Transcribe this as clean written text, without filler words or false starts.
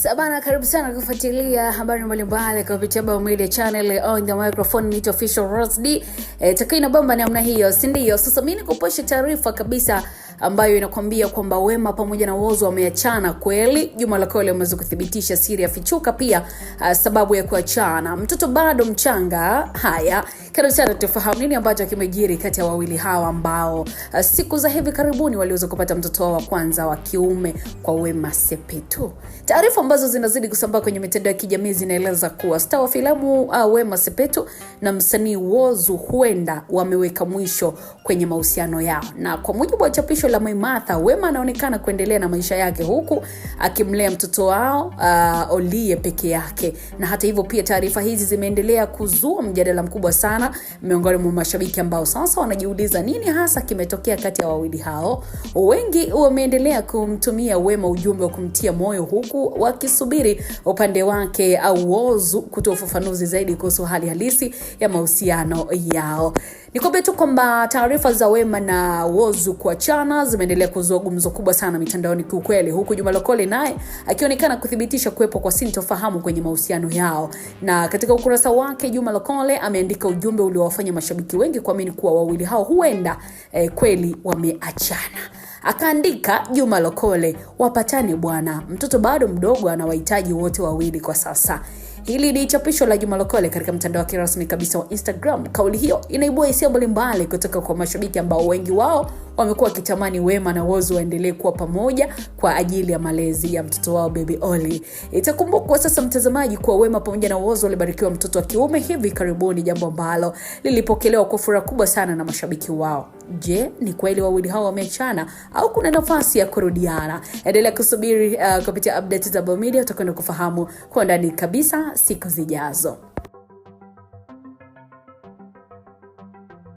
Yes, bana karibu sana kufuatilia habari mbalimbali kupitia Bao Media Channel on the microphone ni official Rosdi. Takina bomba namna hiyo, si ndio? Sasa mimi nikuposha taarifa kabisa ambayo inakwambia kwamba Wema pamoja na Whozu wameachana kweli. Juma Lokole ameweza kuthibitisha siri ya fichuka pia sababu ya kuachana. Mtoto bado mchanga. Haya, karibu sana tufahamu nini ambacho kimejiri kati ya wawili hawa ambao siku za hivi karibuni waliweza kupata mtoto wao wa kwanza wa kiume kwa Wema Sepetu. Taarifa ambazo zinazidi kusambaa kwenye mitandao ya kijamii zinaeleza kuwa star wa filamu Wema Sepetu na msanii Whozu huenda wameweka mwisho kwenye mahusiano yao. Na kwa mujibu wa chapisho la Maimartha, Wema anaonekana kuendelea na maisha yake huku akimlea mtoto wao Olie peke yake. Na hata hivyo pia taarifa hizi zimeendelea kuzua mjadala mkubwa sana miongoni mwa mashabiki ambao sasa wanajiuliza nini hasa kimetokea kati ya wawili hao. Wengi wameendelea kumtumia Wema ujumbe wa kumtia moyo huku wakisubiri upande wake au Whozu kutoa ufafanuzi zaidi kuhusu hali halisi ya mahusiano yao. Nikwambie tu kwamba taarifa za Wema na Whozu kuachana zimeendelea kuzua gumzo kubwa sana mitandaoni kiukweli, huku Juma Lokole naye akionekana kuthibitisha kuwepo kwa sintofahamu kwenye mahusiano yao. Na katika ukurasa wake Juma Lokole ameandika ujumbe uliowafanya mashabiki wengi kuamini kuwa wawili hao huenda kweli wameachana. Akaandika Juma Lokole, wapatane bwana, mtoto bado mdogo anawahitaji wote wawili kwa sasa. Hili ni chapisho la Juma Lokole katika mtandao wake rasmi kabisa wa Instagram. Kauli hiyo inaibua hisia mbalimbali kutoka kwa mashabiki ambao wengi wao wamekuwa wakitamani Wema na Whozu waendelee kuwa pamoja kwa ajili ya malezi ya mtoto wao baby Olie. Itakumbukwa sasa mtazamaji kuwa Wema pamoja na Whozu walibarikiwa mtoto wa kiume hivi karibuni, jambo ambalo lilipokelewa kwa furaha kubwa sana na mashabiki wao. Je, ni kweli wawili hao wameachana au kuna nafasi ya kurudiana? Endelea kusubiri kupitia updates za Bao Media utakwenda kufahamu kwa ndani kabisa siku zijazo.